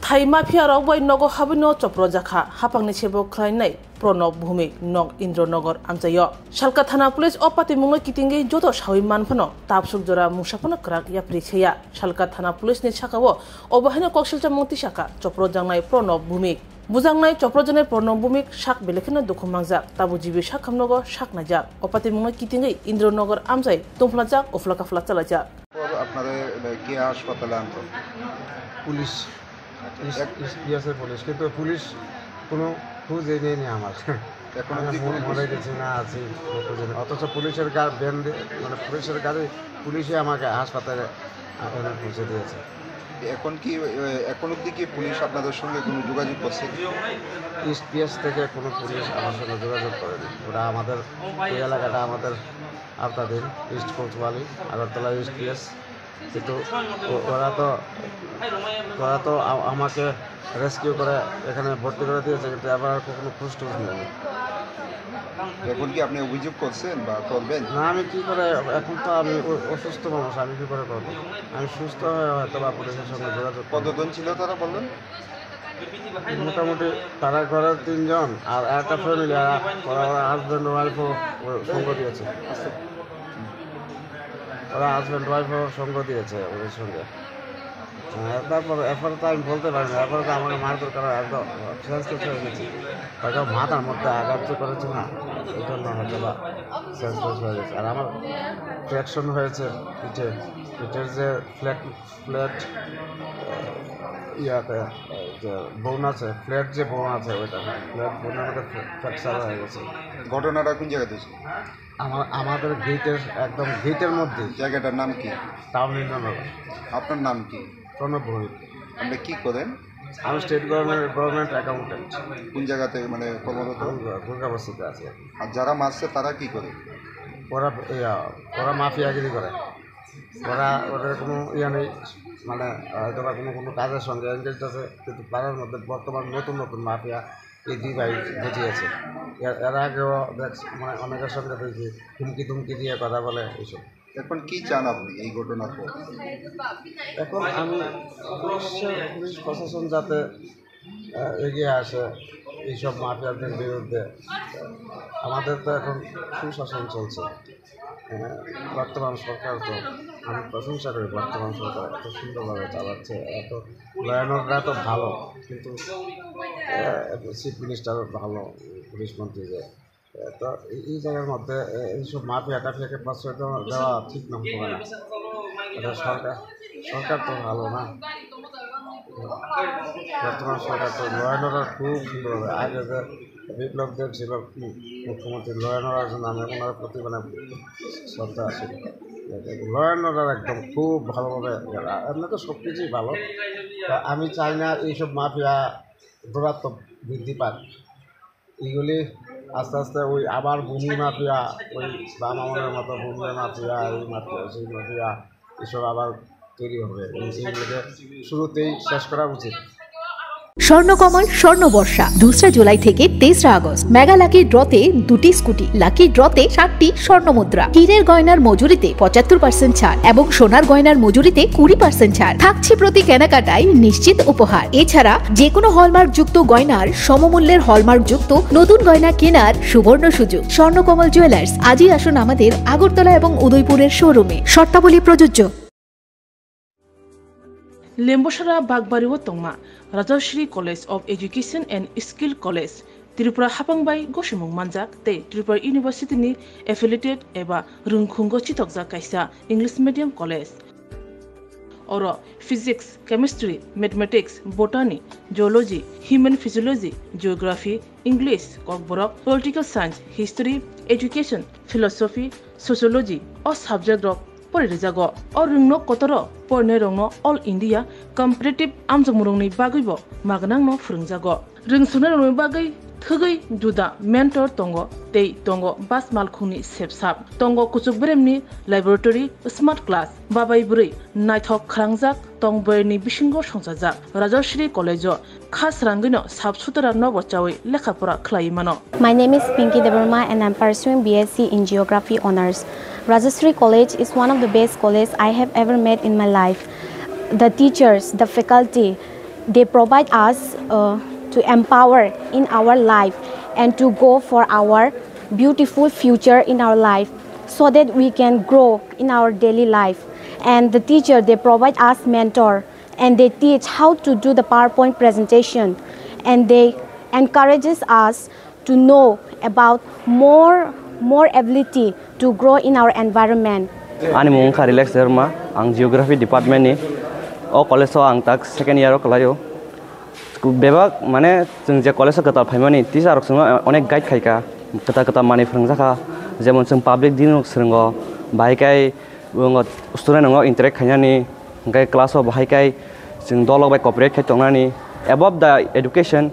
Thai mafia rawai nogo habino chopro jakha hapangni chebo khlainai Pranab Bhumik nog Indranogor amjayo Salka thana police opati mungai kitingi joto sawi manphano tapsuk jora musapano krak yapri cheya Salka thana police ni chakawo obahino koksilcha mungti saka chopro jangnai Pranab Bhumik bujangnai chopro janai Pranab Bhumik sak belekhna dukhumangja tabu jibi sakhamnogo sak najak opati mungai kitingi Indranogor amjai tumflajak oflakafla chalajak আপনাদের কি হাসপাতালে আনতো police ইয়াসের police কিন্তু police কোনো খোঁজ নেয়নি আমার এখন মরে গেছি না আছি অথচ পুলিশের ভ্যান মানে পুলিশের গাড়ি পুলিশে আমাকে হাসপাতালে পৌঁছে দিয়েছে এখন অব্দি কি পুলিশ আপনাদের সঙ্গে কোনো যোগাযোগ করছে ইস্ট পিএস থেকে কোনো পুলিশ আমার সঙ্গে যোগাযোগ করেনি ওরা আমাদের এই এলাকাটা আমাদের আওতাধীন east Kotwali Agartala east PS কিন্তু ওরা তো আমাকে রেস্কিউ করে এখানে ভর্তি করে দিয়েছে কিন্তু আবার কখনো খোঁজ টোজ নেয়নি এখন কি আপনি অভিযোগ করছেন বা করবেন না আমি কী করে এখন তো আমি অসুস্থ মানুষ আমি কী করে করবো আমি সুস্থ হয়ে হয়তো বা পুলিশের সঙ্গে যোগাযোগ কতজন ছিল তারা বললেন মোটামুটি তারা ঘরের 3 জন আর একটা ফ্যামিলি ওরা হাজব্যান্ড ওয়াইফও সঙ্গ দিয়েছে ওরা হাজব্যান্ড ওয়াইফও সঙ্গ দিয়েছে ওদের সঙ্গে তারপর এরপরে তো আমি বলতে পারি না এরপরে তো আমাকে মারধর করা একদম সেন্সলেস হয়ে গেছি হয়তো মাথার মধ্যে আঘাত করেছে না এই জন্য হয়তো বা সেন্সলেস হয়ে গেছে আর আমার ফ্র্যাকশন হয়েছে পিঠের যে ফ্ল্যাট ইয়াতে যে বোন আছে ফ্ল্যাট যে বোন আছে ওইটা ফ্ল্যাট বোনের মধ্যে ফ্র্যাকচার হয়ে গেছে ঘটনাটা কোন জায়গাতে আমাদের একদম গেটের মধ্যে জায়গাটার নাম কি টাউন ইন্দ্রনগর আপনার নাম কি প্রণব ভৌমিক আপনি কি করেন আমি স্টেট গভর্নমেন্ট অ্যাকাউন্টেন্ট কোন জায়গাতে মানে কর্মরত দুর্গাবস্তিতে আছে আর যারা মারছে তারা কি করে ওরা মাফিয়াগিরি করে ওদের কোনো ইয়ে নেই মানে হয়তো বা কোনো কাজের সঙ্গে এনগেজ আছে কিন্তু তাদের মধ্যে বর্তমান নতুন মাফিয়া এই 2 ভাই বুঝিয়েছে এর আগেও মানে অনেকের সঙ্গে দেখি হুমকি দিয়ে কথা বলে এইসব এখন কি চান আপনি এই ঘটনার পর এখন আমি পুলিশ প্রশাসন যাতে এগিয়ে আসে এইসব মাফিয়াদের বিরুদ্ধে আমাদের তো এখন সুশাসন চলছে বর্তমান সরকার তো আমি প্রশংসা করি বর্তমান সরকার এত সুন্দরভাবে চালাচ্ছে এত লয়ানরা তো ভালো কিন্তু চিফ মিনিস্টার ভালো পুলিশ মন্ত্রী যে তো এই জায়গার মধ্যে এইসব মাফিয়াকে প্রশ্রয় দেওয়া ঠিক না হবে না এটা সরকার তো ভালো না বর্তমান সরকার তো লয়ানরা খুব সুন্দরভাবে আগে যে বিপ্লব দেব ছিল মুখ্যমন্ত্রী লয়ানরার নামে ওনার প্রতি মানে শ্রদ্ধা ছিল লয়ানরা একদম খুব ভালোভাবে এমনি তো সব কিছুই ভালো আমি চাই না এইসব মাফিয়া দৌরাত্ম বৃদ্ধি পাক এইগুলি আস্তে আস্তে ওই আবার ভূমি মাফিয়া ওই বামামনের মতো ভূমি মাফিয়া এই মাফিয়া সেই মাফিয়া এসব আবার তৈরি হবে এইগুলোকে শুরুতেই শেষ করা উচিত স্বর্ণকমল স্বর্ণবর্ষা 2 জুলাই থেকে 23 আগস্ট মেগা লাকি ড্রতে 2টি স্কুটি লাকি ড্রতে 7টি স্বর্ণমুদ্রা হীরের গয়নার মজুরিতে 75% ছাড় এবং সোনার গয়নার মজুরিতে 20% ছাড় থাকছে প্রতি কেনাকাটায় নিশ্চিত উপহার এছাড়া যে কোনো হলমার্ক যুক্ত গয়নার সমমূল্যের হলমার্ক যুক্ত নতুন গয়না কেনার সুবর্ণ সুযোগ স্বর্ণকমল জুয়েলার্স আজই আসুন আমাদের আগরতলা এবং উদয়পুরের শোরুমে শর্তাবলী প্রযোজ্য Lembosara Bagbariwo Tongma Rajashri College of Education and Skill College Tripura Hapangbai Goshimung Manjak te Tripura University ni affiliated eba Rungkhungo Chitokja kaisa English medium college Oro physics chemistry mathematics botany geology human physiology geography English kokborok political science history education philosophy sociology o subject rok Porijago or Rungno Kotoro, Pornerongno, All India, Competitive Amzamurungni Bagibo, Magnangno Frungzago. Ringsunero Bagi, Tugi, Juda, Mentor Tongo, Tei Tongo, Bas Malkuni, Sepsap, Tongo Kutsukbremni, Laboratory, Smart Class, Babai Buri, Nighthawk Krangzak, Tong Berni Bishingo Shonsazak, Rajashri College, Khas Rangino, Subsutara Novochawi, Lekapura Klaimano. My name is Pinky Deverma and I'm pursuing BSc in Geography Honours. Rajashri College is one of the best colleges I have ever met in my life. The teachers, the faculty, they provide us to empower in our life and to go for our beautiful future in our life, so that we can grow in our daily life. And the teacher, they provide us mentor, and they teach how to do the PowerPoint presentation, and they encourages us to know about more ability to grow in our environment. Ani mung ka relax derma ang geography department ni o college so ang tak second year o kalayo bebak mane jeng je college ka tal phaimani teacher sung onek guide khaika kata mani phrungjaka jemon sung public din srungo bai kai ungo student ngo interact khainani ngai class o bai kai jeng dolog bai cooperate khai tongnani above the education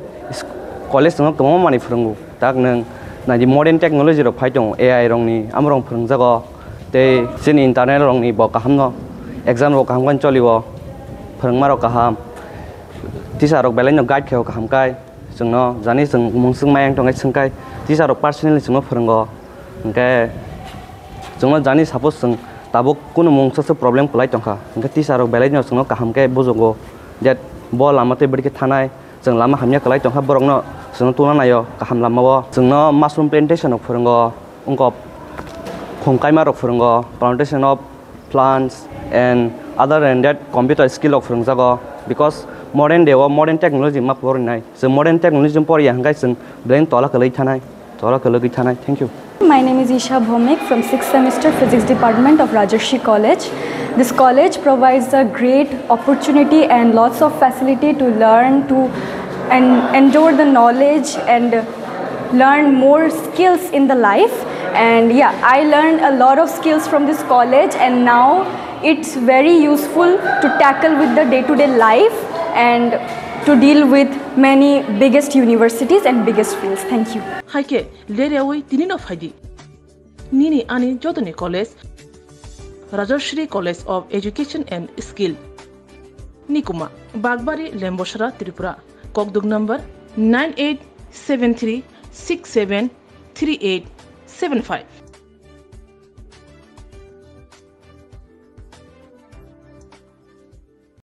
college ngo kamo mani phrungu tak nang na di modern technology ro phai tong AI rongni amrong phrungjago te sin internet rongni bo kahamno exam ro kaham kan cholibo phrungma ro kaham teacher rok belai no guide kheo kaham kai jungno jani jung mungsung mayang tongai sungkai teacher rok personally jungno phrungo engke jungno jani suppose jung tabuk kuno mungsa problem kulai tongkha engke teacher rok belai no jungno kaham ke bojogo that bo lamate bidike thanai jung lama hamya kulai tongkha borokno jungno tuna nayo kaham lamawo jungno mushroom plantation ok phrungo ungko Khongkaima rok phrungo plantation of plants and other than that computer skill of phrungjago because modern day or modern technology ma porinai so modern technology pori hangai sung brain tola kalai thanai thank you. My name is Isha Bhomik from 6th semester physics department of Rajarshi College. This college provides a great opportunity and lots of facility to learn and endure the knowledge and learn more skills in the life. And yeah, I learned a lot of skills from this college, and now it's very useful to tackle with the day-to-day life and to deal with many biggest universities and biggest fields. Thank you. Haike lerewi tinino faidi. Nini ani Jodani College, Rajarshi College of Education and Skill. Nikuma, Bagbari, Lemboshara, Tripura. Kokdug number 9873673875.